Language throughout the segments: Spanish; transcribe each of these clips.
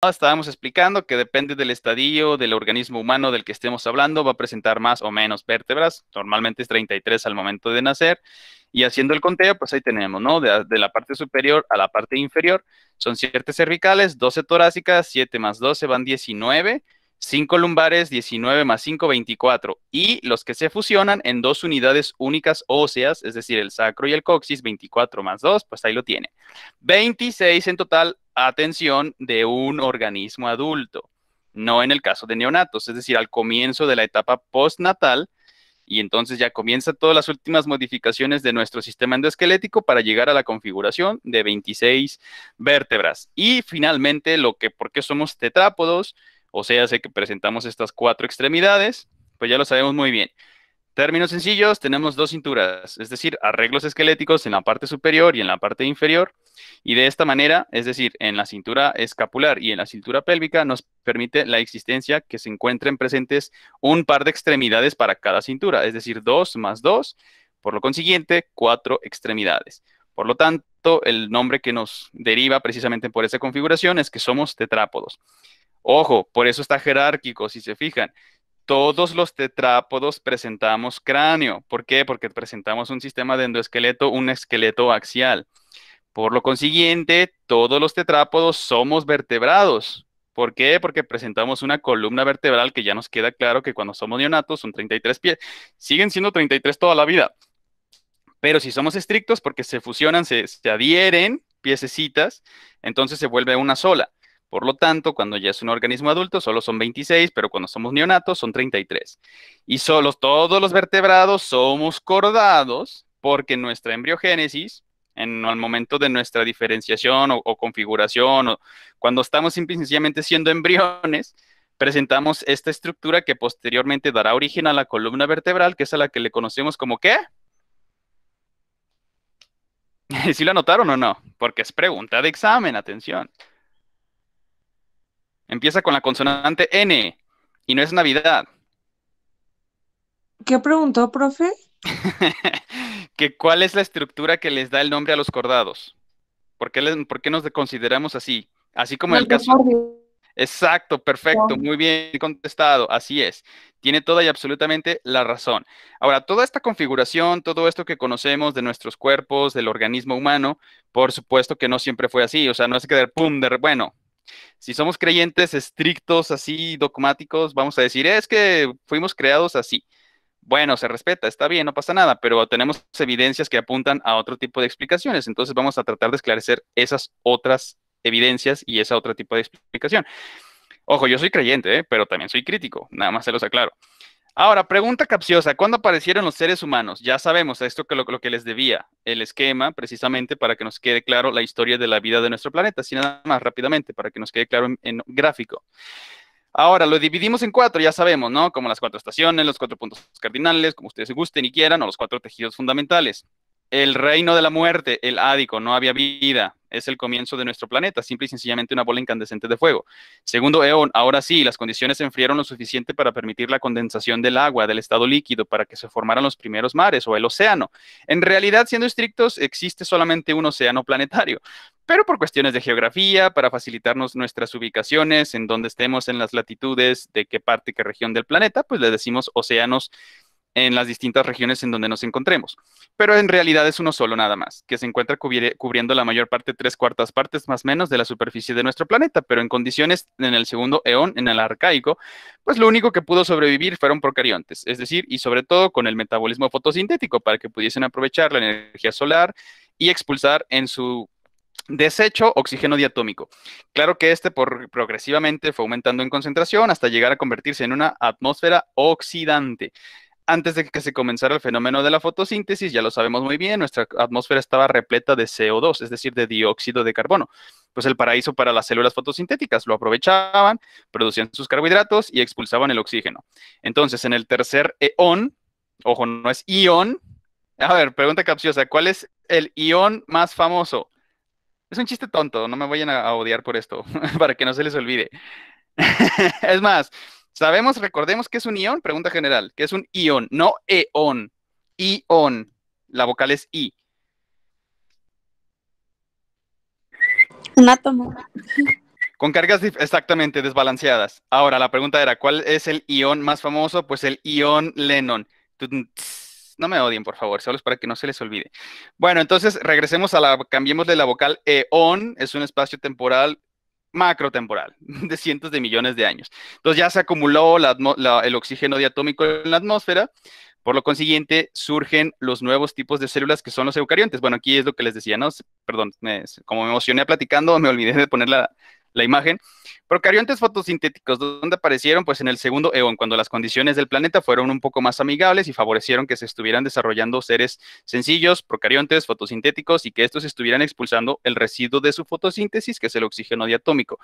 estábamos explicando que depende del estadio del organismo humano del que estemos hablando, va a presentar más o menos vértebras, normalmente es 33 al momento de nacer, y haciendo el conteo, pues ahí tenemos, ¿no? De la parte superior a la parte inferior, son 7 cervicales, 12 torácicas, 7 más 12 van 19, 5 lumbares, 19 más 5, 24, y los que se fusionan en dos unidades únicas óseas, es decir, el sacro y el coxis, 24 más 2, pues ahí lo tiene. 26 en total, atención, de un organismo adulto, no en el caso de neonatos, es decir, al comienzo de la etapa postnatal, y entonces ya comienza todas las últimas modificaciones de nuestro sistema endoesquelético para llegar a la configuración de 26 vértebras. Y finalmente, ¿por qué somos tetrápodos? O sea, sé que presentamos estas 4 extremidades, pues ya lo sabemos muy bien. Términos sencillos, tenemos dos cinturas, es decir, arreglos esqueléticos en la parte superior y en la parte inferior. Y de esta manera, es decir, en la cintura escapular y en la cintura pélvica, nos permite la existencia que se encuentren presentes un par de extremidades para cada cintura, es decir, 2 más 2, por lo consiguiente, 4 extremidades. Por lo tanto, el nombre que nos deriva precisamente por esa configuración es que somos tetrápodos. Ojo, por eso está jerárquico, si se fijan. Todos los tetrápodos presentamos cráneo. ¿Por qué? Porque presentamos un sistema de endoesqueleto, un esqueleto axial. Por lo consiguiente, todos los tetrápodos somos vertebrados. ¿Por qué? Porque presentamos una columna vertebral que ya nos queda claro que cuando somos neonatos son 33 pies. Siguen siendo 33 toda la vida. Pero si somos estrictos, porque se fusionan, se adhieren piececitas, entonces se vuelve una sola. Por lo tanto, cuando ya es un organismo adulto, solo son 26, pero cuando somos neonatos son 33. Y todos los vertebrados somos cordados porque en nuestra embriogénesis, en el momento de nuestra diferenciación o configuración, o cuando estamos simple y sencillamente siendo embriones, presentamos esta estructura que posteriormente dará origen a la columna vertebral, que es a la que le conocemos como ¿qué? ¿Sí lo anotaron o no? Porque es pregunta de examen, atención. Empieza con la consonante N y no es Navidad. ¿Qué preguntó, profe? ¿Cuál es la estructura que les da el nombre a los cordados? ¿Por qué nos consideramos así? Así como en el caso. Miocardio. Exacto, perfecto, muy bien contestado, así es. Tiene toda y absolutamente la razón. Ahora, toda esta configuración, todo esto que conocemos de nuestros cuerpos, del organismo humano, por supuesto que no siempre fue así, o sea, no es que de pum, bueno, si somos creyentes estrictos, así, dogmáticos, vamos a decir, es que fuimos creados así. Bueno, se respeta, está bien, no pasa nada, pero tenemos evidencias que apuntan a otro tipo de explicaciones. Entonces vamos a tratar de esclarecer esas otras evidencias y esa otro tipo de explicación. Ojo, yo soy creyente, pero también soy crítico, nada más se los aclaro. Ahora, pregunta capciosa, ¿cuándo aparecieron los seres humanos? Ya sabemos esto que lo que les debía, el esquema, precisamente para que nos quede claro la historia de la vida de nuestro planeta, así nada más rápidamente, para que nos quede claro en gráfico. Ahora, lo dividimos en 4, ya sabemos, ¿no? Como las 4 estaciones, los 4 puntos cardinales, como ustedes gusten y quieran, o los 4 tejidos fundamentales. El reino de la muerte, el ádico, no había vida, es el comienzo de nuestro planeta, simple y sencillamente una bola incandescente de fuego. Segundo eón, ahora sí, las condiciones se enfriaron lo suficiente para permitir la condensación del agua, del estado líquido, para que se formaran los primeros mares o el océano. En realidad, siendo estrictos, existe solamente un océano planetario, pero por cuestiones de geografía, para facilitarnos nuestras ubicaciones, en donde estemos en las latitudes de qué parte, qué región del planeta, pues le decimos océanos en las distintas regiones en donde nos encontremos. Pero en realidad es uno solo nada más, que se encuentra cubriendo la mayor parte, 3/4 partes más o menos de la superficie de nuestro planeta, pero en condiciones en el segundo eón, en el arcaico, pues lo único que pudo sobrevivir fueron procariontes, es decir, y sobre todo con el metabolismo fotosintético para que pudiesen aprovechar la energía solar y expulsar en su desecho oxígeno diatómico. Claro que este progresivamente fue aumentando en concentración hasta llegar a convertirse en una atmósfera oxidante. Antes de que se comenzara el fenómeno de la fotosíntesis, ya lo sabemos muy bien, nuestra atmósfera estaba repleta de CO2, es decir, de dióxido de carbono. Pues el paraíso para las células fotosintéticas lo aprovechaban, producían sus carbohidratos y expulsaban el oxígeno. Entonces, en el tercer eón, ojo, no es ión. A ver, pregunta capciosa, ¿cuál es el ión más famoso? Es un chiste tonto, no me vayan a odiar por esto, para que no se les olvide. Es más, recordemos que es un ión, pregunta general, que es un ión, no eón, ión. La vocal es I. Un átomo. Con cargas exactamente desbalanceadas. Ahora, la pregunta era, ¿cuál es el ion más famoso? Pues el ion Lennon. No me odien, por favor, solo es para que no se les olvide. Bueno, entonces regresemos a cambiémosle la vocal eón, es un espacio temporal macrotemporal de cientos de millones de años. Entonces ya se acumuló el oxígeno diatómico en la atmósfera. Por lo consiguiente, surgen los nuevos tipos de células que son los eucariontes. Bueno, aquí es lo que les decía, ¿no? Perdón, como me emocioné platicando, me olvidé de poner la imagen. Procariontes fotosintéticos, ¿dónde aparecieron? Pues en el segundo eón, cuando las condiciones del planeta fueron un poco más amigables y favorecieron que se estuvieran desarrollando seres sencillos, procariontes fotosintéticos, y que estos estuvieran expulsando el residuo de su fotosíntesis, que es el oxígeno diatómico.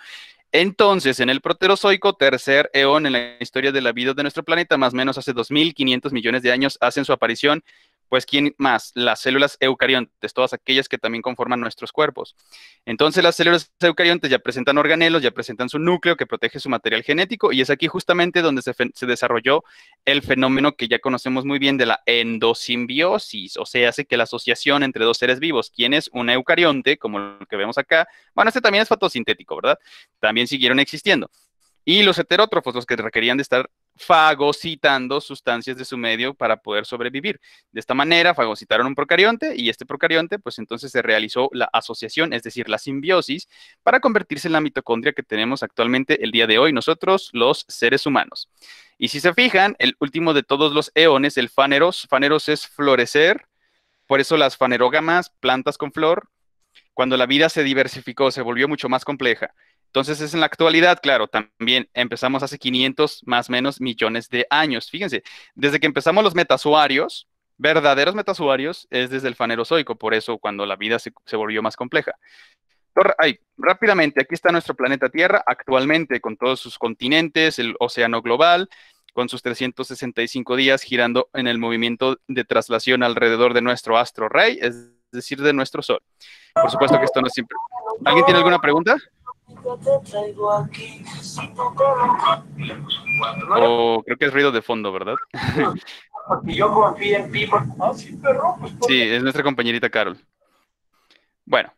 Entonces, en el Proterozoico, tercer eón en la historia de la vida de nuestro planeta, más o menos hace 2.500 millones de años, hacen su aparición. Pues, ¿quién más? Las células eucariontes, todas aquellas que también conforman nuestros cuerpos. Entonces, las células eucariontes ya presentan organelos, ya presentan su núcleo que protege su material genético, y es aquí justamente donde se desarrolló el fenómeno que ya conocemos muy bien de la endosimbiosis, o sea, hace que la asociación entre dos seres vivos, quien es un eucarionte, como lo que vemos acá, bueno, este también es fotosintético, ¿verdad? También siguieron existiendo. Y los heterótrofos, los que requerían de estar fagocitando sustancias de su medio para poder sobrevivir. De esta manera, fagocitaron un procarionte, y este procarionte, pues entonces se realizó la asociación, es decir, la simbiosis, para convertirse en la mitocondria que tenemos actualmente el día de hoy nosotros, los seres humanos. Y si se fijan, el último de todos los eones, el faneros es florecer, por eso las fanerógamas, plantas con flor, cuando la vida se diversificó, se volvió mucho más compleja. Entonces, es en la actualidad, claro, también empezamos hace 500 más o menos millones de años. Fíjense, desde que empezamos los metazoarios, verdaderos metazoarios, es desde el Fanerozoico, por eso cuando la vida se volvió más compleja. Rápidamente, aquí está nuestro planeta Tierra, actualmente con todos sus continentes, el océano global, con sus 365 días girando en el movimiento de traslación alrededor de nuestro astro rey, es decir, de nuestro Sol. Por supuesto que esto no es siempre. ¿Alguien tiene alguna pregunta? O creo que es ruido de fondo, ¿verdad? Porque yo confío en ti. Sí, perro, pues, sí, es nuestra compañerita Carol. Bueno.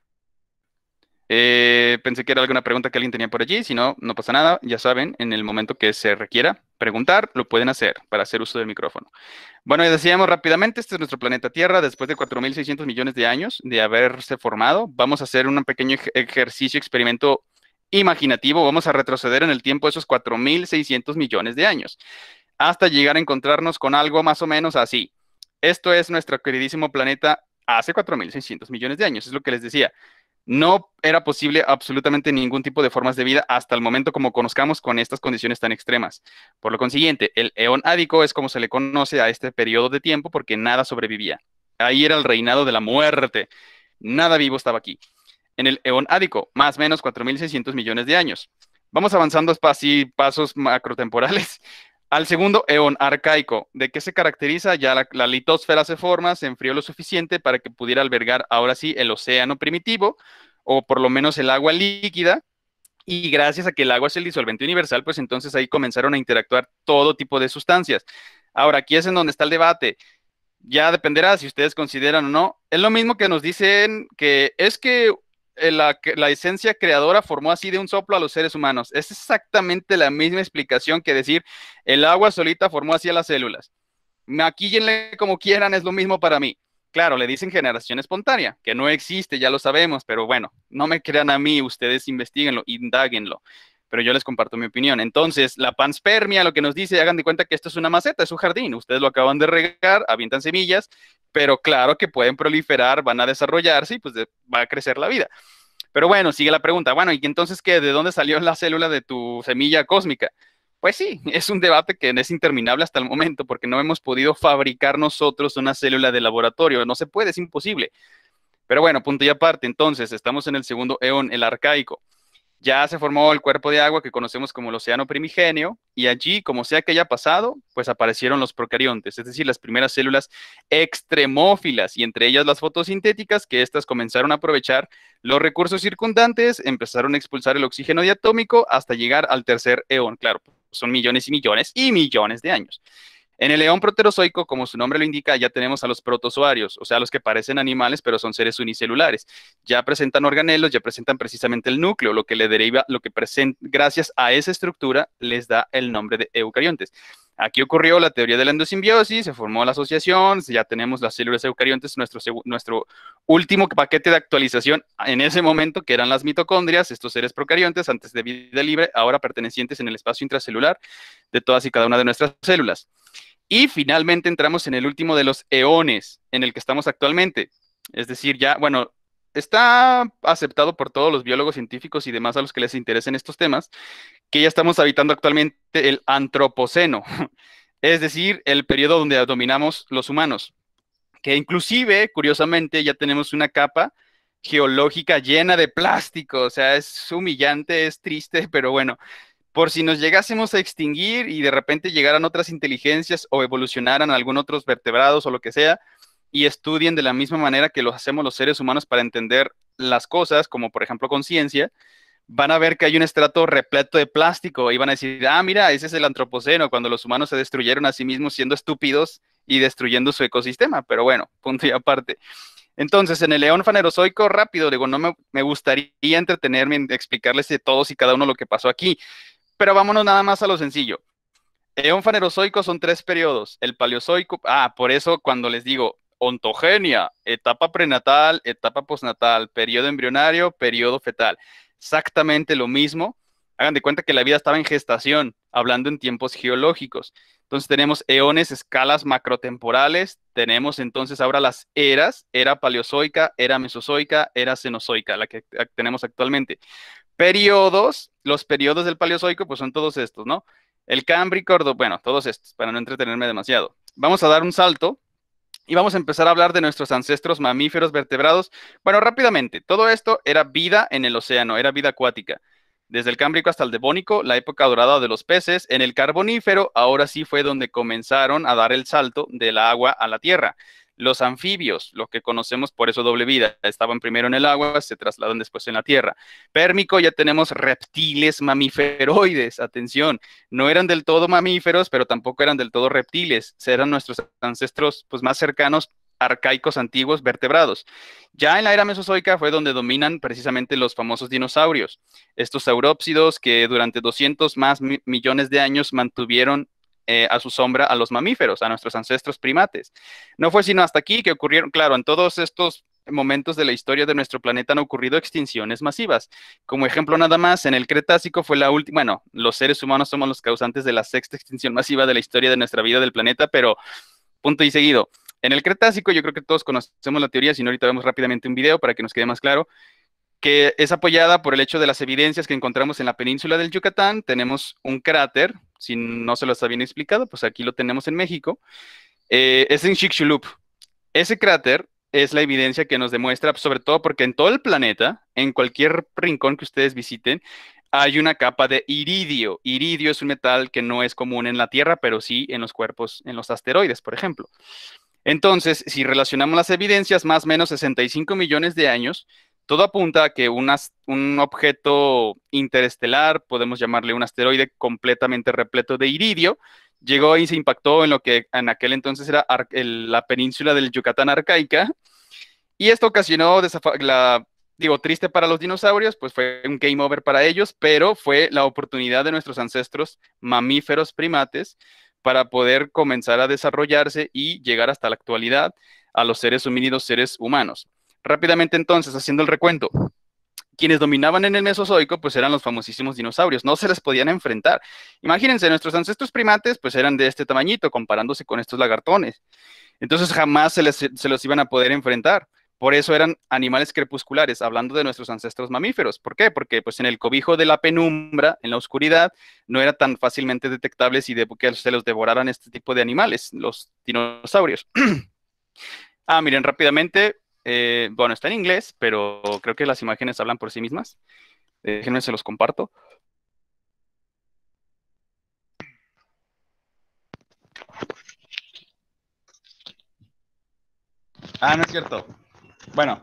Pensé que era alguna pregunta que alguien tenía por allí. Si no, no pasa nada. Ya saben, en el momento que se requiera preguntar, lo pueden hacer para hacer uso del micrófono. Bueno, ya decíamos rápidamente, este es nuestro planeta Tierra. Después de 4.600 millones de años de haberse formado, vamos a hacer un pequeño ejercicio, experimento imaginativo. Vamos a retroceder en el tiempo esos 4.600 millones de años, hasta llegar a encontrarnos con algo más o menos así. Esto es nuestro queridísimo planeta hace 4.600 millones de años. Es lo que les decía. No era posible absolutamente ningún tipo de formas de vida hasta el momento como conozcamos con estas condiciones tan extremas. Por lo consiguiente, el eón ádico es como se le conoce a este periodo de tiempo porque nada sobrevivía. Ahí era el reinado de la muerte. Nada vivo estaba aquí. En el eón ádico, más o menos 4.600 millones de años. Vamos avanzando así, pasos macrotemporales. Al segundo eón arcaico, ¿de qué se caracteriza? Ya la litosfera se forma, se enfrió lo suficiente para que pudiera albergar ahora sí el océano primitivo, o por lo menos el agua líquida, y gracias a que el agua es el disolvente universal, pues entonces ahí comenzaron a interactuar todo tipo de sustancias. Ahora, aquí es en donde está el debate. Ya dependerá si ustedes consideran o no. Es lo mismo que nos dicen que es que la esencia creadora formó así de un soplo a los seres humanos. Es exactamente la misma explicación que decir el agua solita formó así a las células. Maquíllenle como quieran, es lo mismo para mí. Claro, le dicen generación espontánea, que no existe, ya lo sabemos, pero bueno, no me crean a mí, ustedes investiguenlo, indáguenlo, pero yo les comparto mi opinión. Entonces, la panspermia lo que nos dice, hagan de cuenta que esto es una maceta, es un jardín, ustedes lo acaban de regar, avientan semillas, pero claro que pueden proliferar, van a desarrollarse y pues va a crecer la vida. Pero bueno, sigue la pregunta, bueno, ¿y entonces qué? ¿De dónde salió la célula de tu semilla cósmica? Pues sí, es un debate que es interminable hasta el momento porque no hemos podido fabricar nosotros una célula de laboratorio, no se puede, es imposible. Pero bueno, punto y aparte, entonces estamos en el segundo eón, el arcaico. Ya se formó el cuerpo de agua que conocemos como el océano primigenio, y allí, como sea que haya pasado, pues aparecieron los procariontes, es decir, las primeras células extremófilas, y entre ellas las fotosintéticas, que éstas comenzaron a aprovechar los recursos circundantes, empezaron a expulsar el oxígeno diatómico hasta llegar al tercer eón. Claro, son millones y millones y millones de años. En el león proterozoico, como su nombre lo indica, ya tenemos a los protozoarios, o sea, los que parecen animales, pero son seres unicelulares. Ya presentan organelos, ya presentan precisamente el núcleo, lo que le deriva, lo que presenta, gracias a esa estructura, les da el nombre de eucariontes. Aquí ocurrió la teoría de la endosimbiosis, se formó la asociación, ya tenemos las células eucariontes, nuestro último paquete de actualización en ese momento, que eran las mitocondrias, estos seres procariontes, antes de vida libre, ahora pertenecientes en el espacio intracelular de todas y cada una de nuestras células. Y finalmente entramos en el último de los eones en el que estamos actualmente. Es decir, ya, bueno, está aceptado por todos los biólogos científicos y demás a los que les interesen estos temas, que ya estamos habitando actualmente el antropoceno, es decir, el periodo donde dominamos los humanos, que inclusive, curiosamente, ya tenemos una capa geológica llena de plástico, o sea, es humillante, es triste, pero bueno, por si nos llegásemos a extinguir y de repente llegaran otras inteligencias o evolucionaran algún otros vertebrados o lo que sea, y estudien de la misma manera que lo hacemos los seres humanos para entender las cosas, como por ejemplo conciencia, van a ver que hay un estrato repleto de plástico y van a decir, ah, mira, ese es el antropoceno, cuando los humanos se destruyeron a sí mismos siendo estúpidos y destruyendo su ecosistema. Pero bueno, punto y aparte. Entonces, en el león fanerozoico, rápido, digo, no me gustaría entretenerme en explicarles de todos y cada uno lo que pasó aquí, pero vámonos nada más a lo sencillo. Eón fanerozoico son 3 periodos. El paleozoico, por eso cuando les digo ontogenia, etapa prenatal, etapa postnatal, periodo embrionario, periodo fetal. Exactamente lo mismo. Hagan de cuenta que la vida estaba en gestación, hablando en tiempos geológicos. Entonces tenemos eones, escalas macrotemporales. Tenemos entonces ahora las eras, era paleozoica, era mesozoica, era cenozoica, la que tenemos actualmente. Periodos, los periodos del Paleozoico, pues son todos estos, ¿no? El Cámbrico, bueno, todos estos, para no entretenerme demasiado. Vamos a dar un salto y vamos a empezar a hablar de nuestros ancestros mamíferos vertebrados. Bueno, rápidamente, todo esto era vida en el océano, era vida acuática. Desde el Cámbrico hasta el Devónico, la época dorada de los peces. En el Carbonífero, ahora sí fue donde comenzaron a dar el salto del agua a la tierra. Los anfibios, lo que conocemos por eso doble vida, estaban primero en el agua, se trasladan después en la tierra. Pérmico, ya tenemos reptiles mamíferoides, atención, no eran del todo mamíferos, pero tampoco eran del todo reptiles, eran nuestros ancestros pues, más cercanos, arcaicos, antiguos, vertebrados. Ya en la era mesozoica fue donde dominan precisamente los famosos dinosaurios, estos saurópsidos que durante 200 más millones de años mantuvieron a su sombra a los mamíferos, a nuestros ancestros primates. No fue sino hasta aquí que ocurrieron, claro, en todos estos momentos de la historia de nuestro planeta han ocurrido extinciones masivas. Como ejemplo nada más, en el Cretácico fue la última, bueno, los seres humanos somos los causantes de la sexta extinción masiva de la historia de nuestra vida del planeta, pero punto y seguido. En el Cretácico yo creo que todos conocemos la teoría, si no ahorita vemos rápidamente un video para que nos quede más claro, que es apoyada por el hecho de las evidencias que encontramos en la península del Yucatán. Tenemos un cráter, si no se los habían explicado, pues aquí lo tenemos en México, es en Chicxulub. Ese cráter es la evidencia que nos demuestra, sobre todo porque en todo el planeta, en cualquier rincón que ustedes visiten, hay una capa de iridio. Iridio es un metal que no es común en la Tierra, pero sí en los cuerpos, en los asteroides, por ejemplo. Entonces, si relacionamos las evidencias, más o menos 65 millones de años, todo apunta a que un objeto interestelar, podemos llamarle un asteroide completamente repleto de iridio, llegó y se impactó en lo que en aquel entonces era la península del Yucatán arcaica, y esto ocasionó, digo, triste para los dinosaurios, pues fue un game over para ellos, pero fue la oportunidad de nuestros ancestros mamíferos primates para poder comenzar a desarrollarse y llegar hasta la actualidad a los seres homínidos, seres humanos. Rápidamente entonces, haciendo el recuento, quienes dominaban en el Mesozoico, pues eran los famosísimos dinosaurios, no se les podían enfrentar. Imagínense, nuestros ancestros primates, pues eran de este tamañito, comparándose con estos lagartones. Entonces jamás se los iban a poder enfrentar. Por eso eran animales crepusculares, hablando de nuestros ancestros mamíferos. ¿Por qué? Porque pues en el cobijo de la penumbra, en la oscuridad, no era tan fácilmente detectables y que se los devoraran este tipo de animales, los dinosaurios. Miren, rápidamente, bueno, está en inglés, pero creo que las imágenes hablan por sí mismas. Déjenme, se los comparto. No es cierto. Bueno,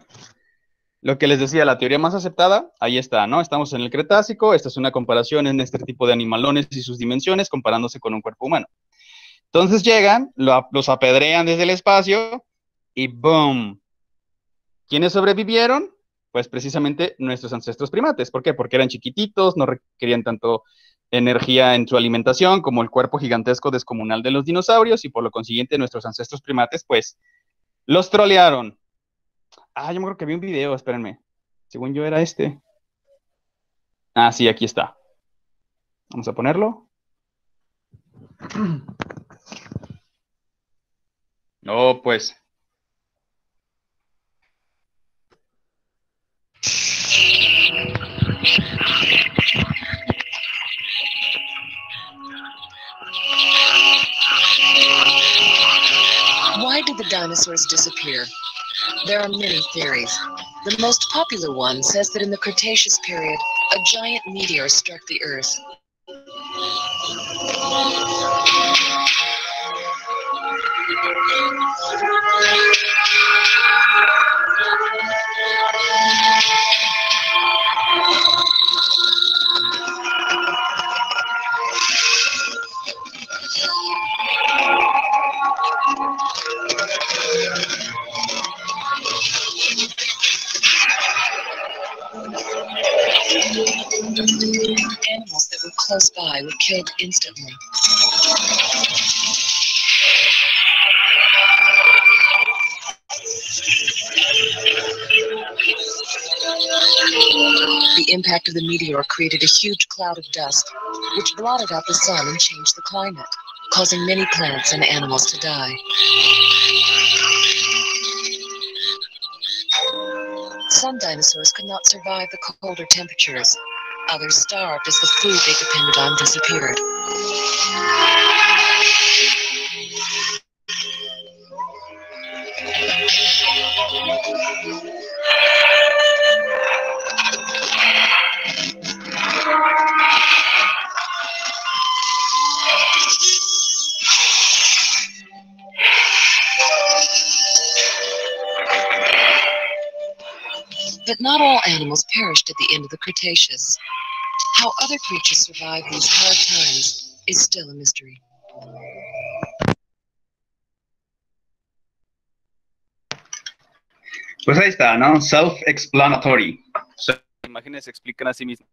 lo que les decía, la teoría más aceptada, ahí está, ¿no? Estamos en el Cretácico, esta es una comparación en este tipo de animalones y sus dimensiones, comparándose con un cuerpo humano. Entonces llegan, los apedrean desde el espacio y ¡boom! ¿Quiénes sobrevivieron? Pues precisamente nuestros ancestros primates. ¿Por qué? Porque eran chiquititos, no requerían tanto energía en su alimentación como el cuerpo gigantesco descomunal de los dinosaurios y por lo consiguiente nuestros ancestros primates pues los trolearon. Ah, yo me acuerdo que vi un video, espérenme. Según yo era este. Ah, sí, aquí está. Vamos a ponerlo. No, pues. Why did the dinosaurs disappear? There are many theories. The most popular one says that in the Cretaceous period, a giant meteor struck the Earth. Animals that were close by were killed instantly. The impact of the meteor created a huge cloud of dust, which blotted out the sun and changed the climate, causing many plants and animals to die. Some dinosaurs could not survive the colder temperatures. Others starved as the food they depended on disappeared. But not all animals perished at the end of the Cretaceous. How other creatures survived these hard times is still a mystery. Pues ahí está, ¿no? Self-explanatory. Las imágenes se explican a sí mismas.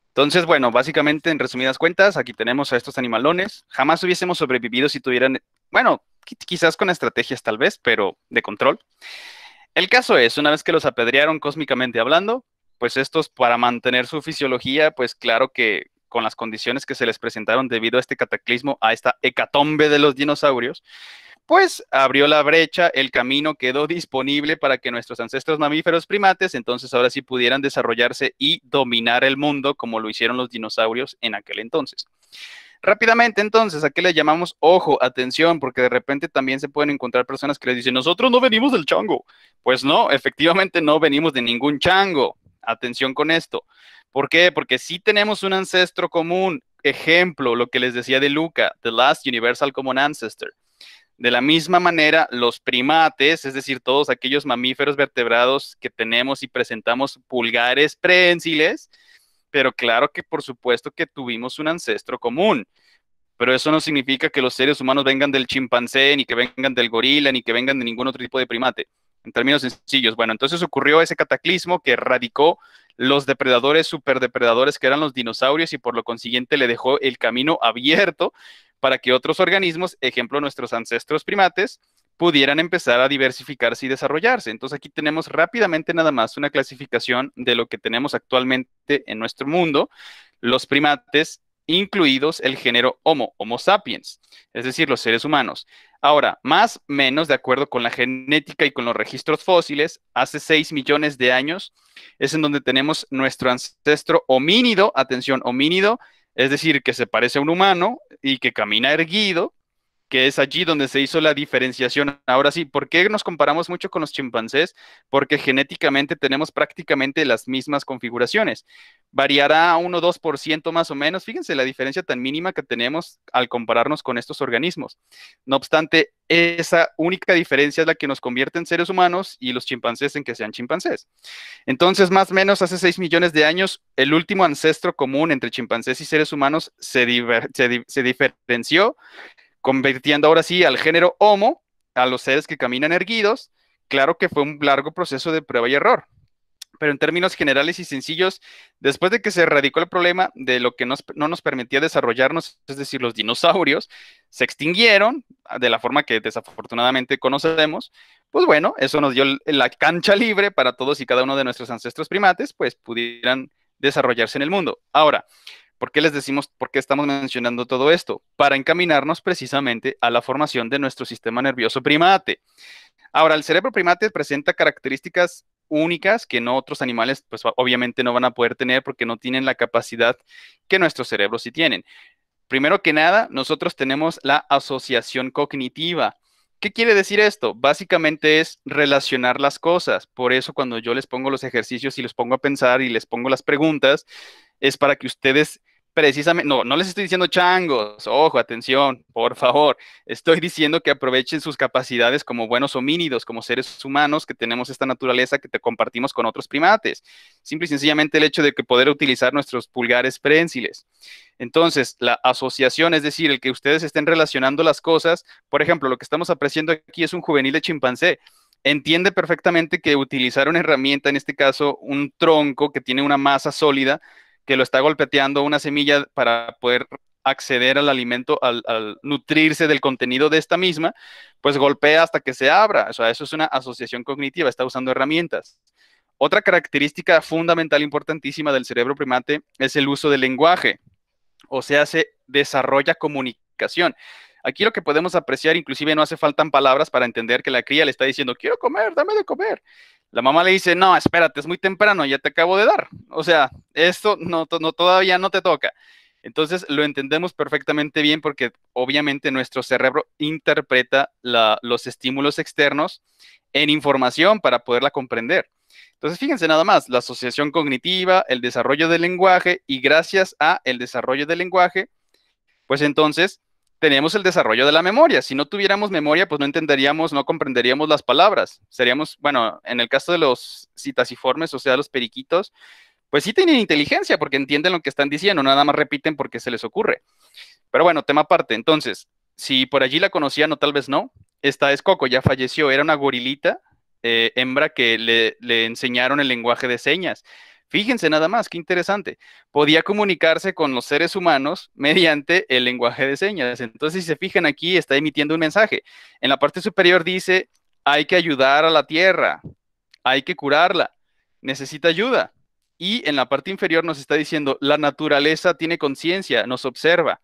Entonces, bueno, básicamente, en resumidas cuentas, aquí tenemos a estos animalones. Jamás hubiésemos sobrevivido si tuvieran, bueno, quizás con estrategias tal vez, pero de control. El caso es, una vez que los apedrearon cósmicamente hablando, pues estos, para mantener su fisiología, pues claro que con las condiciones que se les presentaron debido a este cataclismo, a esta hecatombe de los dinosaurios, pues abrió la brecha, el camino quedó disponible para que nuestros ancestros mamíferos primates entonces ahora sí pudieran desarrollarse y dominar el mundo como lo hicieron los dinosaurios en aquel entonces. Rápidamente, entonces, ¿a qué le llamamos? Ojo, atención, porque de repente también se pueden encontrar personas que les dicen, nosotros no venimos del chango. Pues no, efectivamente no venimos de ningún chango. Atención con esto. ¿Por qué? Porque sí tenemos un ancestro común. Ejemplo, lo que les decía de Luca, the last universal common ancestor. De la misma manera, los primates, es decir, todos aquellos mamíferos vertebrados que tenemos y presentamos pulgares prensiles, pero claro que por supuesto que tuvimos un ancestro común. Pero eso no significa que los seres humanos vengan del chimpancé, ni que vengan del gorila, ni que vengan de ningún otro tipo de primate. En términos sencillos, bueno, entonces ocurrió ese cataclismo que erradicó los depredadores, superdepredadores que eran los dinosaurios y por lo consiguiente le dejó el camino abierto para que otros organismos, ejemplo nuestros ancestros primates, pudieran empezar a diversificarse y desarrollarse. Entonces aquí tenemos rápidamente nada más una clasificación de lo que tenemos actualmente en nuestro mundo, los primates, incluidos el género Homo sapiens, es decir, los seres humanos. Ahora, más o menos de acuerdo con la genética y con los registros fósiles, hace 6 millones de años es en donde tenemos nuestro ancestro homínido, atención, homínido, es decir, que se parece a un humano y que camina erguido, que es allí donde se hizo la diferenciación. Ahora sí, ¿por qué nos comparamos mucho con los chimpancés? Porque genéticamente tenemos prácticamente las mismas configuraciones. Variará 1 o 2% más o menos. Fíjense la diferencia tan mínima que tenemos al compararnos con estos organismos. No obstante, esa única diferencia es la que nos convierte en seres humanos y los chimpancés en que sean chimpancés. Entonces, más o menos hace 6 millones de años, el último ancestro común entre chimpancés y seres humanos se diferenció convirtiendo ahora sí al género Homo, a los seres que caminan erguidos. Claro que fue un largo proceso de prueba y error, pero en términos generales y sencillos, después de que se erradicó el problema de lo que no nos permitía desarrollarnos, es decir, los dinosaurios, se extinguieron de la forma que desafortunadamente conocemos, pues bueno, eso nos dio la cancha libre para todos y cada uno de nuestros ancestros primates, pues pudieran desarrollarse en el mundo. Ahora, ¿por qué les decimos, por qué estamos mencionando todo esto? Para encaminarnos precisamente a la formación de nuestro sistema nervioso primate. Ahora, el cerebro primate presenta características únicas que no otros animales, pues obviamente no van a poder tener porque no tienen la capacidad que nuestros cerebros sí tienen. Primero que nada, nosotros tenemos la asociación cognitiva. ¿Qué quiere decir esto? Básicamente es relacionar las cosas. Por eso cuando yo les pongo los ejercicios y les pongo a pensar y les pongo las preguntas, es para que ustedes precisamente, no les estoy diciendo changos, ojo, atención, por favor, estoy diciendo que aprovechen sus capacidades como buenos homínidos, como seres humanos que tenemos esta naturaleza que te compartimos con otros primates. Simple y sencillamente el hecho de que poder utilizar nuestros pulgares prénsiles. Entonces, la asociación, es decir, el que ustedes estén relacionando las cosas, por ejemplo, lo que estamos apreciando aquí es un juvenil de chimpancé. Entiende perfectamente que utilizar una herramienta, en este caso un tronco que tiene una masa sólida, que lo está golpeteando una semilla para poder acceder al alimento, al nutrirse del contenido de esta misma, pues golpea hasta que se abra. O sea, eso es una asociación cognitiva, está usando herramientas. Otra característica fundamental, importantísima del cerebro primate es el uso del lenguaje, o sea, se desarrolla comunicación. Aquí lo que podemos apreciar, inclusive no hace falta palabras para entender que la cría le está diciendo, quiero comer, dame de comer. La mamá le dice, no, espérate, es muy temprano, ya te acabo de dar. O sea, esto todavía no te toca. Entonces lo entendemos perfectamente bien porque obviamente nuestro cerebro interpreta los estímulos externos en información para poderla comprender. Entonces, fíjense nada más, la asociación cognitiva, el desarrollo del lenguaje y gracias a el desarrollo del lenguaje, pues entonces tenemos el desarrollo de la memoria. Si no tuviéramos memoria, pues no entenderíamos, no comprenderíamos las palabras. Seríamos, bueno, en el caso de los citasiformes, o sea, los periquitos, pues sí tienen inteligencia porque entienden lo que están diciendo, nada más repiten porque se les ocurre. Pero bueno, tema aparte. Entonces, si por allí la conocían o tal vez no, esta es Coco, ya falleció, era una gorilita hembra que le enseñaron el lenguaje de señas. Fíjense nada más, qué interesante. Podía comunicarse con los seres humanos mediante el lenguaje de señas. Entonces, si se fijan aquí, está emitiendo un mensaje. En la parte superior dice, hay que ayudar a la tierra, hay que curarla, necesita ayuda. Y en la parte inferior nos está diciendo, la naturaleza tiene conciencia, nos observa.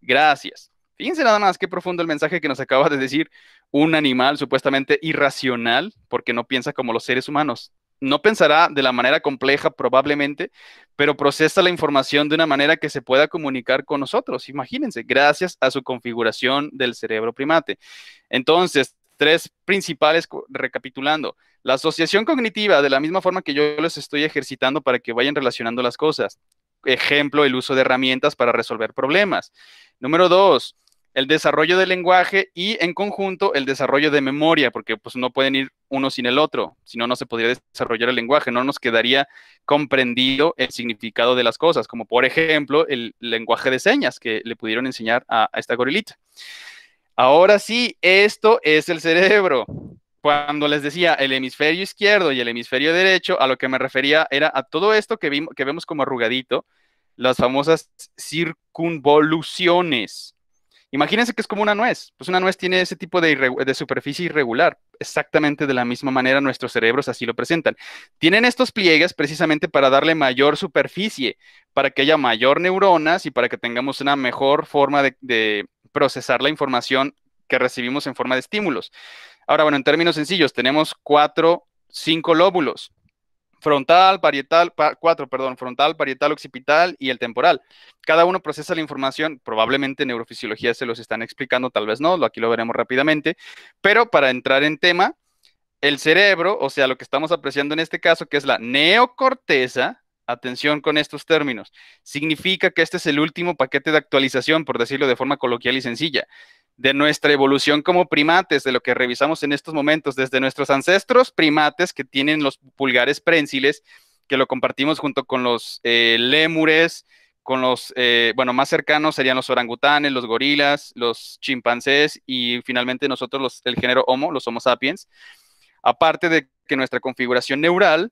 Gracias. Fíjense nada más qué profundo el mensaje que nos acaba de decir un animal supuestamente irracional porque no piensa como los seres humanos. No pensará de la manera compleja probablemente, pero procesa la información de una manera que se pueda comunicar con nosotros. Imagínense, gracias a su configuración del cerebro primate. Entonces, tres principales, recapitulando. La asociación cognitiva, de la misma forma que yo les estoy ejercitando para que vayan relacionando las cosas. Ejemplo, el uso de herramientas para resolver problemas. Número 2, el desarrollo del lenguaje y en conjunto el desarrollo de memoria, porque pues no pueden ir uno sin el otro, si no, no se podría desarrollar el lenguaje, no nos quedaría comprendido el significado de las cosas, como por ejemplo el lenguaje de señas que le pudieron enseñar a esta gorilita. Ahora sí, esto es el cerebro. Cuando les decía el hemisferio izquierdo y el hemisferio derecho, a lo que me refería era a todo esto que vemos como arrugadito, las famosas circunvoluciones. Imagínense que es como una nuez. Pues una nuez tiene ese tipo de superficie irregular. Exactamente de la misma manera nuestros cerebros así lo presentan. Tienen estos pliegues precisamente para darle mayor superficie, para que haya mayor neuronas y para que tengamos una mejor forma de procesar la información que recibimos en forma de estímulos. Ahora, bueno, en términos sencillos, tenemos 5 lóbulos. Frontal, parietal, occipital y el temporal. Cada uno procesa la información, probablemente en neurofisiología se los están explicando, tal vez no, aquí lo veremos rápidamente, pero para entrar en tema, el cerebro, o sea, lo que estamos apreciando en este caso, que es la neocorteza, atención con estos términos, significa que este es el último paquete de actualización, por decirlo de forma coloquial y sencilla, de nuestra evolución como primates, de lo que revisamos en estos momentos, desde nuestros ancestros primates que tienen los pulgares prensiles, que lo compartimos junto con los lémures, con los, bueno, más cercanos serían los orangutanes, los gorilas, los chimpancés y finalmente nosotros, el género Homo, los Homo sapiens. Aparte de que nuestra configuración neural,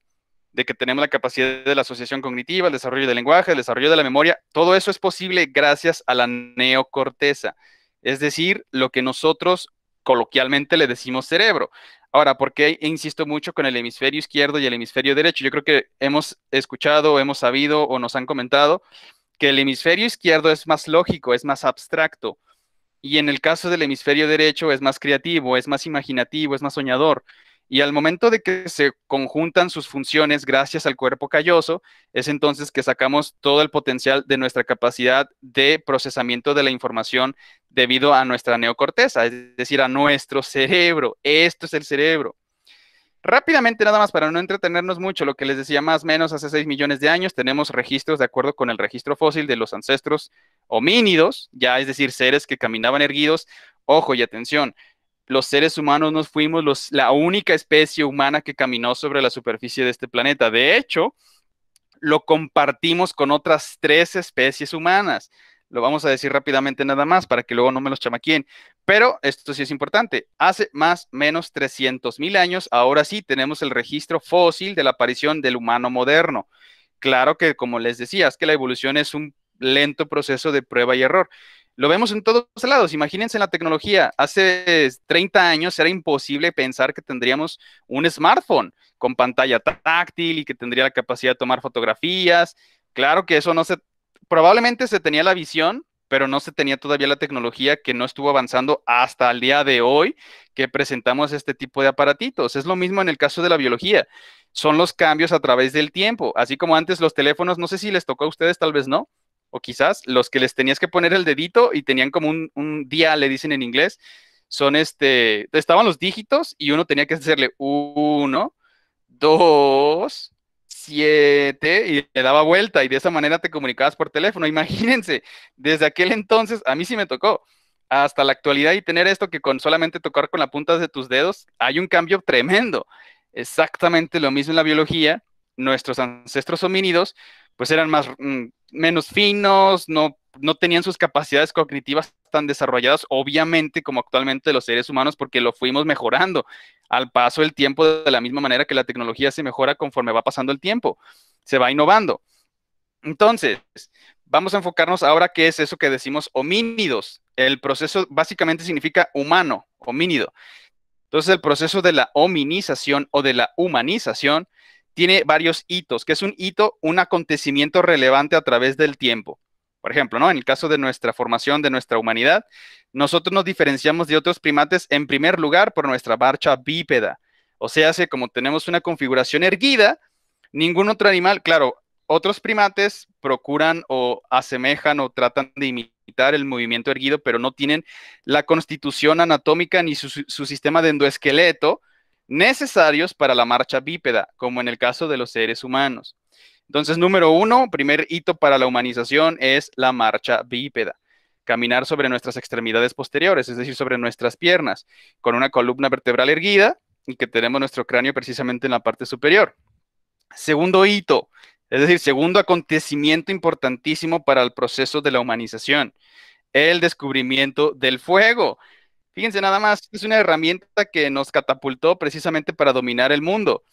de que tenemos la capacidad de la asociación cognitiva, el desarrollo del lenguaje, el desarrollo de la memoria, todo eso es posible gracias a la neocorteza, es decir, lo que nosotros coloquialmente le decimos cerebro. Ahora, ¿por qué insisto mucho con el hemisferio izquierdo y el hemisferio derecho? Yo creo que hemos escuchado, hemos sabido o nos han comentado que el hemisferio izquierdo es más lógico, es más abstracto, y en el caso del hemisferio derecho es más creativo, es más imaginativo, es más soñador. Y al momento de que se conjuntan sus funciones gracias al cuerpo calloso, es entonces que sacamos todo el potencial de nuestra capacidad de procesamiento de la información debido a nuestra neocorteza, es decir, a nuestro cerebro. Esto es el cerebro. Rápidamente, nada más para no entretenernos mucho, lo que les decía, más o menos hace 6 millones de años tenemos registros de acuerdo con el registro fósil de los ancestros homínidos, ya es decir, seres que caminaban erguidos. Ojo y atención, los seres humanos no fuimos la única especie humana que caminó sobre la superficie de este planeta. De hecho, lo compartimos con otras 3 especies humanas. Lo vamos a decir rápidamente nada más para que luego no me los chamaquien. Pero esto sí es importante. Hace más o menos 300,000 años, ahora sí tenemos el registro fósil de la aparición del humano moderno. Claro que, como les decía, es que la evolución es un lento proceso de prueba y error. Lo vemos en todos lados. Imagínense en la tecnología. Hace 30 años era imposible pensar que tendríamos un smartphone con pantalla táctil y que tendría la capacidad de tomar fotografías. Claro que eso no se, probablemente se tenía la visión, pero no se tenía todavía la tecnología, que no estuvo avanzando hasta el día de hoy que presentamos este tipo de aparatitos. Es lo mismo en el caso de la biología. Son los cambios a través del tiempo. Así como antes los teléfonos, no sé si les tocó a ustedes, tal vez no, o quizás los que les tenías que poner el dedito y tenían como un dial, le dicen en inglés, son estaban los dígitos y uno tenía que hacerle 1, 2, 7 y le daba vuelta y de esa manera te comunicabas por teléfono. Imagínense, desde aquel entonces, a mí sí me tocó, hasta la actualidad y tener esto que con solamente tocar con la punta de tus dedos, hay un cambio tremendo. Exactamente lo mismo en la biología. Nuestros ancestros homínidos pues eran menos finos, no tenían sus capacidades cognitivas tan desarrolladas, obviamente, como actualmente los seres humanos, porque lo fuimos mejorando al paso del tiempo, de la misma manera que la tecnología se mejora conforme va pasando el tiempo, se va innovando. Entonces, vamos a enfocarnos ahora qué es eso que decimos homínidos. El proceso básicamente significa humano, homínido. Entonces, el proceso de la hominización o de la humanización tiene varios hitos. ¿Qué es un hito? Un acontecimiento relevante a través del tiempo. Por ejemplo, ¿no? En el caso de nuestra formación, de nuestra humanidad, nosotros nos diferenciamos de otros primates en primer lugar por nuestra marcha bípeda. O sea, como tenemos una configuración erguida, ningún otro animal, claro, otros primates procuran o asemejan o tratan de imitar el movimiento erguido, pero no tienen la constitución anatómica ni su sistema de endoesqueleto necesarios para la marcha bípeda, como en el caso de los seres humanos. Entonces, número 1, primer hito para la humanización es la marcha bípeda. Caminar sobre nuestras extremidades posteriores, es decir, sobre nuestras piernas, con una columna vertebral erguida y que tenemos nuestro cráneo precisamente en la parte superior. Segundo hito, es decir, segundo acontecimiento importantísimo para el proceso de la humanización, el descubrimiento del fuego. Fíjense nada más, es una herramienta que nos catapultó precisamente para dominar el mundo,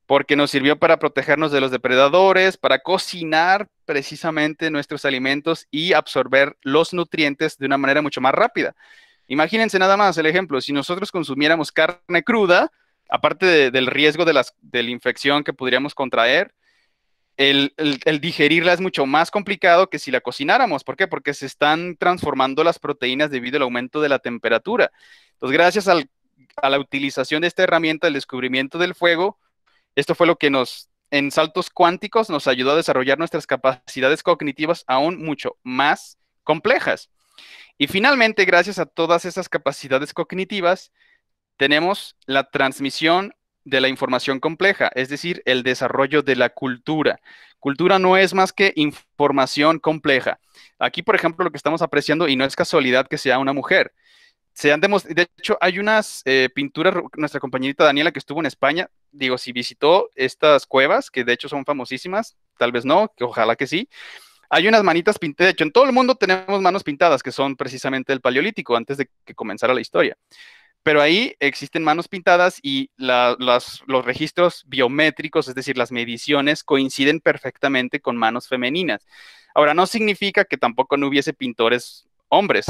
porque nos sirvió para protegernos de los depredadores, para cocinar precisamente nuestros alimentos y absorber los nutrientes de una manera mucho más rápida. Imagínense nada más el ejemplo, si nosotros consumiéramos carne cruda, aparte del riesgo de la infección que podríamos contraer, el digerirla es mucho más complicado que si la cocináramos. ¿Por qué? Porque se están transformando las proteínas debido al aumento de la temperatura. Entonces, gracias a la utilización de esta herramienta, el descubrimiento del fuego, esto fue lo que en saltos cuánticos, nos ayudó a desarrollar nuestras capacidades cognitivas aún mucho más complejas. Y finalmente, gracias a todas esas capacidades cognitivas, tenemos la transmisión de la información compleja, es decir, el desarrollo de la cultura. Cultura no es más que información compleja. Aquí, por ejemplo, lo que estamos apreciando, y no es casualidad que sea una mujer, de hecho, hay unas pinturas, nuestra compañerita Daniela que estuvo en España, digo, si visitó estas cuevas, que de hecho son famosísimas, tal vez no, que ojalá que sí. hay unas manitas pintadas, de hecho, en todo el mundo tenemos manos pintadas, que son precisamente del Paleolítico, antes de que comenzara la historia. Pero ahí existen manos pintadas y los registros biométricos, es decir, las mediciones, coinciden perfectamente con manos femeninas. Ahora, no significa que tampoco no hubiese pintores hombres.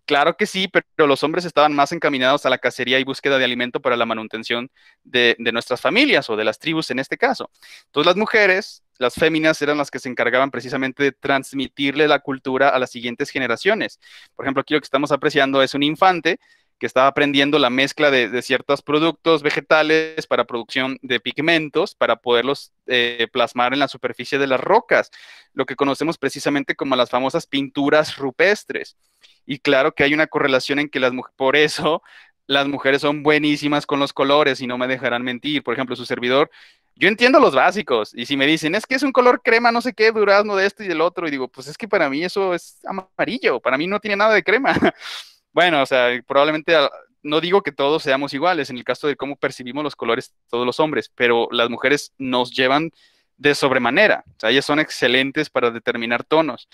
Claro que sí, pero los hombres estaban más encaminados a la cacería y búsqueda de alimento para la manutención de nuestras familias o de las tribus en este caso. Entonces, las mujeres, las féminas, eran las que se encargaban precisamente de transmitirle la cultura a las siguientes generaciones. Por ejemplo, aquí lo que estamos apreciando es un infante que estaba aprendiendo la mezcla de ciertos productos vegetales para producción de pigmentos, para poderlos plasmar en la superficie de las rocas, lo que conocemos precisamente como las famosas pinturas rupestres. Y claro que hay una correlación en que por eso las mujeres son buenísimas con los colores y no me dejarán mentir. Por ejemplo, su servidor, yo entiendo los básicos y si me dicen, es que es un color crema, no sé qué, durazno de esto y del otro, y digo, pues es que para mí eso es amarillo, para mí no tiene nada de crema. Bueno, o sea, probablemente no digo que todos seamos iguales en el caso de cómo percibimos los colores todos los hombres, pero las mujeres nos llevan de sobremanera. O sea, ellas son excelentes para determinar tonos.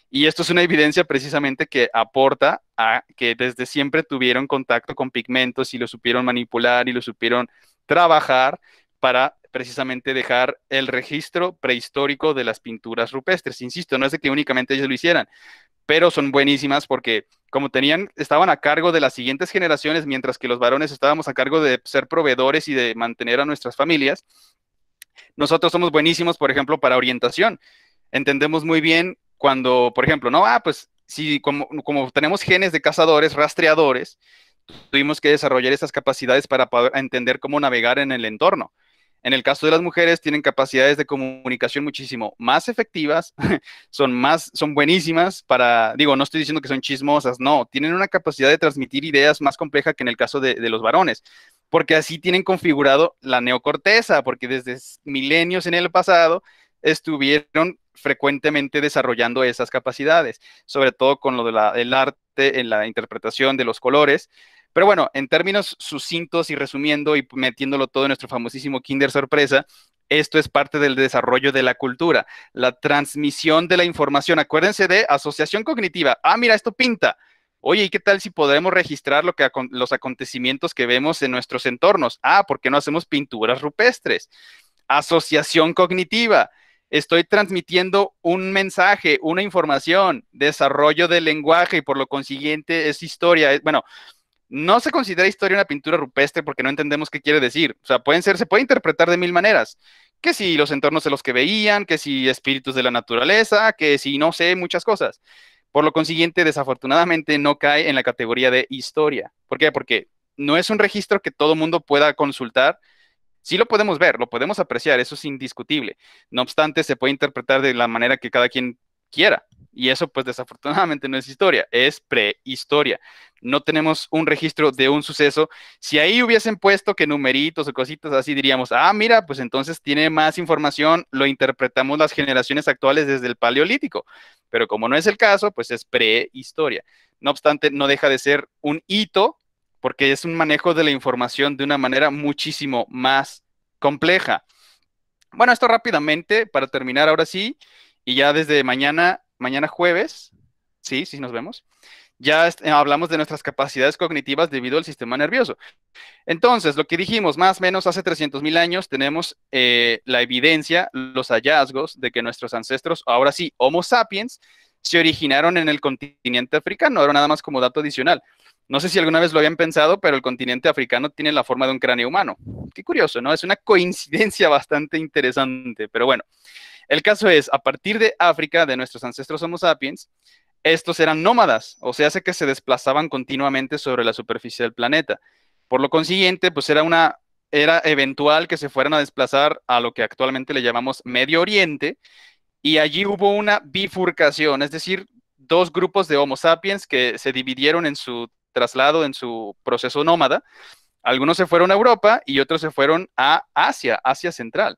Y esto es una evidencia precisamente que aporta a que desde siempre tuvieron contacto con pigmentos y lo supieron manipular y lo supieron trabajar para precisamente dejar el registro prehistórico de las pinturas rupestres. Insisto, no es de que únicamente ellos lo hicieran, pero son buenísimas porque como estaban a cargo de las siguientes generaciones, mientras que los varones estábamos a cargo de ser proveedores y de mantener a nuestras familias, nosotros somos buenísimos, por ejemplo, para orientación. Entendemos muy bien cuando, por ejemplo, no, pues si como tenemos genes de cazadores, rastreadores, tuvimos que desarrollar esas capacidades para poder entender cómo navegar en el entorno. En el caso de las mujeres, tienen capacidades de comunicación muchísimo más efectivas, son buenísimas digo, no estoy diciendo que son chismosas, no, tienen una capacidad de transmitir ideas más compleja que en el caso de los varones, porque así tienen configurado la neocorteza, porque desde milenios en el pasado estuvieron frecuentemente desarrollando esas capacidades, sobre todo con lo del arte en la interpretación de los colores. Pero bueno, en términos sucintos y resumiendo y metiéndolo todo en nuestro famosísimo Kinder Sorpresa, esto es parte del desarrollo de la cultura, la transmisión de la información. Acuérdense de asociación cognitiva. Ah, mira, esto pinta. Oye, ¿y qué tal si podremos registrar los acontecimientos que vemos en nuestros entornos? Ah, ¿por qué no hacemos pinturas rupestres? Asociación cognitiva. Estoy transmitiendo un mensaje, una información, desarrollo del lenguaje y por lo consiguiente es historia. Bueno, no se considera historia una pintura rupestre porque no entendemos qué quiere decir. O sea, se puede interpretar de mil maneras. Que si los entornos en los que veían, que si espíritus de la naturaleza, que si no sé, muchas cosas. Por lo consiguiente, desafortunadamente no cae en la categoría de historia. ¿Por qué? Porque no es un registro que todo mundo pueda consultar. Sí lo podemos ver, lo podemos apreciar, eso es indiscutible. No obstante, se puede interpretar de la manera que cada quien quiera. Y eso, pues, desafortunadamente no es historia, es prehistoria. No tenemos un registro de un suceso. Si ahí hubiesen puesto que numeritos o cositas así, diríamos, ah, mira, pues entonces tiene más información, lo interpretamos las generaciones actuales desde el Paleolítico. Pero como no es el caso, pues es prehistoria. No obstante, no deja de ser un hito porque es un manejo de la información de una manera muchísimo más compleja. Bueno, esto rápidamente para terminar ahora sí, y ya desde mañana jueves, sí, nos vemos, ya hablamos de nuestras capacidades cognitivas debido al sistema nervioso. Entonces, lo que dijimos, más o menos hace 300,000 años, tenemos la evidencia, los hallazgos de que nuestros ancestros, ahora sí, Homo sapiens, se originaron en el continente africano. Ahora nada más como dato adicional. No sé si alguna vez lo habían pensado, pero el continente africano tiene la forma de un cráneo humano. Qué curioso, ¿no? Es una coincidencia bastante interesante, pero bueno. El caso es, a partir de África, de nuestros ancestros Homo sapiens, estos eran nómadas, o sea, hace que se desplazaban continuamente sobre la superficie del planeta. Por lo consiguiente, pues era eventual que se fueran a desplazar a lo que actualmente le llamamos Medio Oriente, y allí hubo una bifurcación, es decir, dos grupos de Homo sapiens que se dividieron en su traslado, en su proceso nómada. Algunos se fueron a Europa y otros se fueron a Asia Central.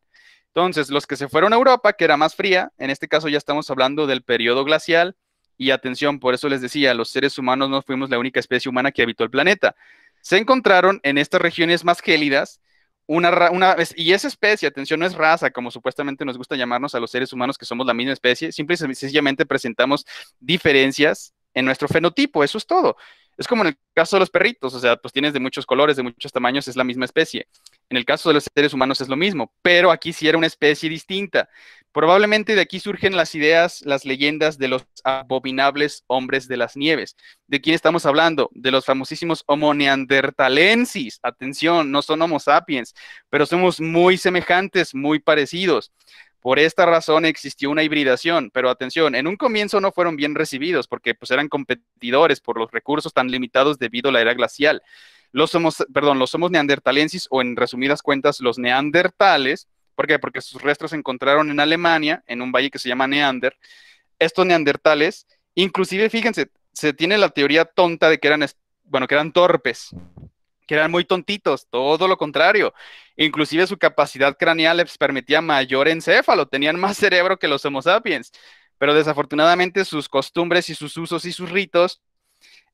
Entonces, los que se fueron a Europa, que era más fría, en este caso ya estamos hablando del periodo glacial, y atención, por eso les decía, los seres humanos no fuimos la única especie humana que habitó el planeta. Se encontraron en estas regiones más gélidas y esa especie, atención, no es raza, como supuestamente nos gusta llamarnos a los seres humanos que somos la misma especie, simple y sencillamente presentamos diferencias en nuestro fenotipo, eso es todo. Es como en el caso de los perritos, o sea, pues tienes de muchos colores, de muchos tamaños, es la misma especie. En el caso de los seres humanos es lo mismo, pero aquí sí era una especie distinta. Probablemente de aquí surgen las ideas, las leyendas de los abominables hombres de las nieves. ¿De quién estamos hablando? De los famosísimos Homo neanderthalensis. Atención, no son Homo sapiens, pero somos muy semejantes, muy parecidos. Por esta razón existió una hibridación, pero atención, en un comienzo no fueron bien recibidos porque pues eran competidores por los recursos tan limitados debido a la era glacial. Los Homos neanderthalensis, o en resumidas cuentas, los neandertales. ¿Por qué? Porque sus restos se encontraron en Alemania, en un valle que se llama Neander. Estos neandertales, inclusive, fíjense, se tiene la teoría tonta de que que eran torpes, que eran muy tontitos, todo lo contrario. Inclusive su capacidad craneal les permitía mayor encéfalo, tenían más cerebro que los Homo sapiens, pero desafortunadamente sus costumbres y sus usos y sus ritos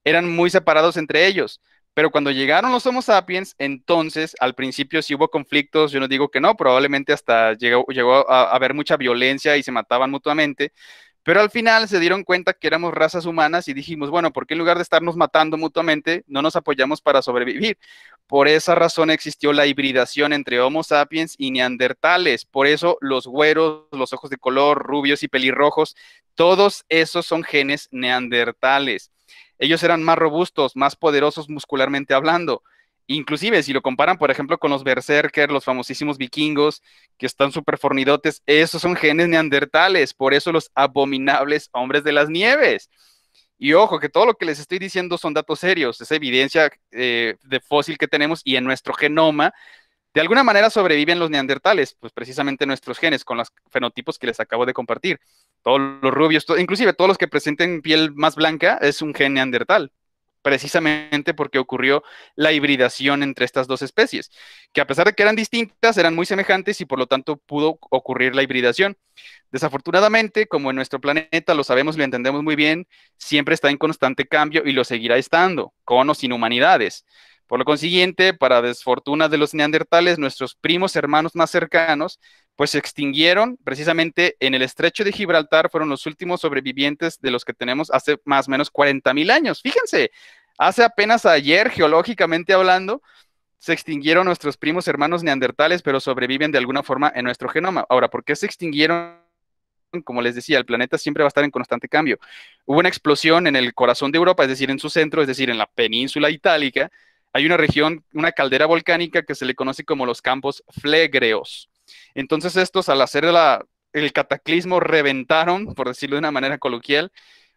eran muy separados entre ellos. Pero cuando llegaron los Homo sapiens, entonces al principio sí hubo conflictos, yo no digo que no, probablemente hasta llegó a haber mucha violencia y se mataban mutuamente, pero al final se dieron cuenta que éramos razas humanas y dijimos, bueno, ¿por qué en lugar de estarnos matando mutuamente, no nos apoyamos para sobrevivir? Por esa razón existió la hibridación entre Homo sapiens y neandertales. Por eso los güeros, los ojos de color, rubios y pelirrojos, todos esos son genes neandertales. Ellos eran más robustos, más poderosos muscularmente hablando. Inclusive, si lo comparan, por ejemplo, con los berserker, los famosísimos vikingos, que están súper fornidotes, esos son genes neandertales, por eso los abominables hombres de las nieves. Y ojo, que todo lo que les estoy diciendo son datos serios, es evidencia de fósil que tenemos y en nuestro genoma, de alguna manera sobreviven los neandertales, pues precisamente nuestros genes, con los fenotipos que les acabo de compartir. Todos los rubios, inclusive todos los que presenten piel más blanca, es un gen neandertal, precisamente porque ocurrió la hibridación entre estas dos especies, que a pesar de que eran distintas, eran muy semejantes y por lo tanto pudo ocurrir la hibridación. Desafortunadamente, como en nuestro planeta lo sabemos y lo entendemos muy bien, siempre está en constante cambio y lo seguirá estando, con o sin humanidades. Por lo consiguiente, para desfortuna de los neandertales, nuestros primos hermanos más cercanos, pues se extinguieron precisamente en el estrecho de Gibraltar, fueron los últimos sobrevivientes de los que tenemos hace más o menos 40,000 años. Fíjense, hace apenas ayer, geológicamente hablando, se extinguieron nuestros primos hermanos neandertales, pero sobreviven de alguna forma en nuestro genoma. Ahora, ¿por qué se extinguieron? Como les decía, el planeta siempre va a estar en constante cambio. Hubo una explosión en el corazón de Europa, es decir, en su centro, es decir, en la península itálica. Hay una región, una caldera volcánica que se le conoce como los campos flegreos. Entonces estos, al hacer el cataclismo, reventaron, por decirlo de una manera coloquial,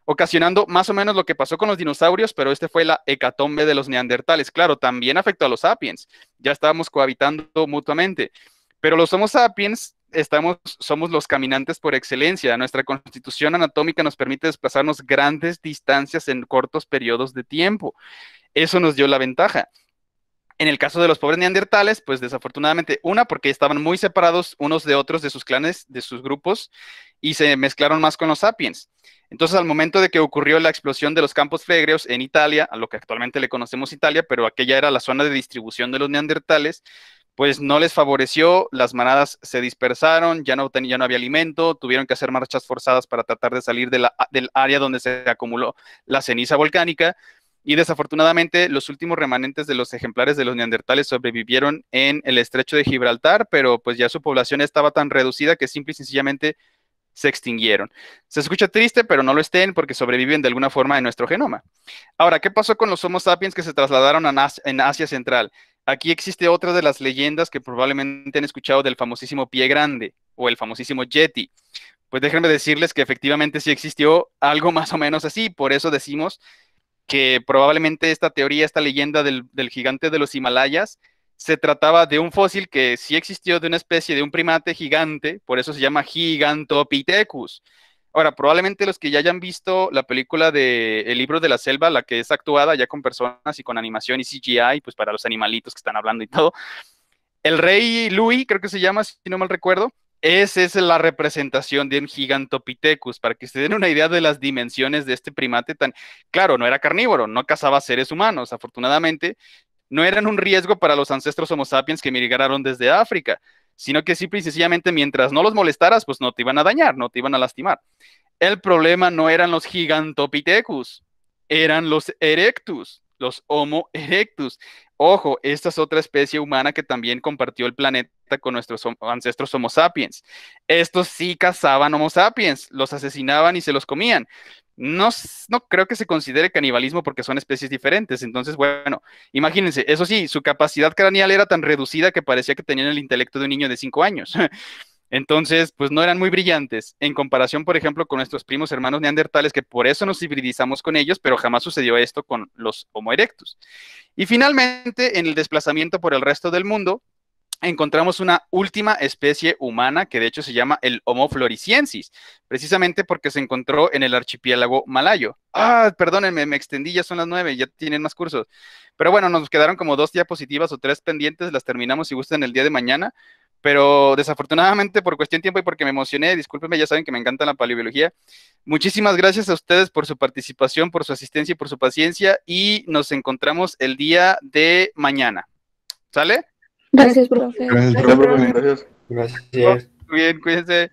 ocasionando más o menos lo que pasó con los dinosaurios, pero este fue la hecatombe de los neandertales. Claro, también afectó a los sapiens, ya estábamos cohabitando mutuamente, pero los Homo sapiens somos los caminantes por excelencia. Nuestra constitución anatómica nos permite desplazarnos grandes distancias en cortos periodos de tiempo. Eso nos dio la ventaja. En el caso de los pobres neandertales, pues desafortunadamente, porque estaban muy separados unos de otros, de sus clanes, de sus grupos, y se mezclaron más con los sapiens. Entonces, al momento de que ocurrió la explosión de los campos flegreos en Italia, a lo que actualmente le conocemos Italia, pero aquella era la zona de distribución de los neandertales, pues no les favoreció, las manadas se dispersaron, ya no había alimento, tuvieron que hacer marchas forzadas para tratar de salir del área donde se acumuló la ceniza volcánica. Y desafortunadamente los últimos remanentes de los ejemplares de los neandertales sobrevivieron en el estrecho de Gibraltar, pero pues ya su población estaba tan reducida que simple y sencillamente se extinguieron. Se escucha triste, pero no lo estén porque sobreviven de alguna forma en nuestro genoma. Ahora, ¿qué pasó con los Homo sapiens que se trasladaron en Asia Central? Aquí existe otra de las leyendas que probablemente han escuchado del famosísimo Pie Grande o el famosísimo Yeti. Pues déjenme decirles que efectivamente sí existió algo más o menos así, por eso decimos que probablemente esta teoría, esta leyenda del gigante de los Himalayas, se trataba de un fósil que sí existió de una especie de un primate gigante, por eso se llama Gigantopithecus. Ahora, probablemente los que ya hayan visto la película de El libro de la selva, la que es actuada ya con personas y con animación y CGI, pues para los animalitos que están hablando y todo, el rey Louis, creo que se llama, si no mal recuerdo, esa es la representación de un Gigantopithecus, para que se den una idea de las dimensiones de este primate tan... Claro, no era carnívoro, no cazaba seres humanos, afortunadamente, no eran un riesgo para los ancestros Homo sapiens que migraron desde África, sino que simple y sencillamente mientras no los molestaras, pues no te iban a dañar, no te iban a lastimar. El problema no eran los Gigantopithecus, eran los Erectus, los Homo erectus. Ojo, esta es otra especie humana que también compartió el planeta con nuestros ancestros Homo sapiens. Estos sí cazaban Homo sapiens, los asesinaban y se los comían. No, no creo que se considere canibalismo porque son especies diferentes. Entonces, bueno, imagínense, eso sí, su capacidad craneal era tan reducida que parecía que tenían el intelecto de un niño de 5 años. Entonces, pues no eran muy brillantes en comparación, por ejemplo, con nuestros primos hermanos neandertales, que por eso nos hibridizamos con ellos, pero jamás sucedió esto con los Homo erectus. Y finalmente, en el desplazamiento por el resto del mundo, encontramos una última especie humana que de hecho se llama el Homo floresiensis, precisamente porque se encontró en el archipiélago malayo. Ah, perdónenme, me extendí, ya son las 9, ya tienen más cursos. Pero bueno, nos quedaron como 2 diapositivas o 3 pendientes, las terminamos si gustan el día de mañana. Pero desafortunadamente por cuestión de tiempo y porque me emocioné, discúlpenme, ya saben que me encanta la paleobiología. Muchísimas gracias a ustedes por su participación, por su asistencia y por su paciencia y nos encontramos el día de mañana. ¿Sale? Gracias, profe. Gracias, profe. Gracias. Bien, cuídense.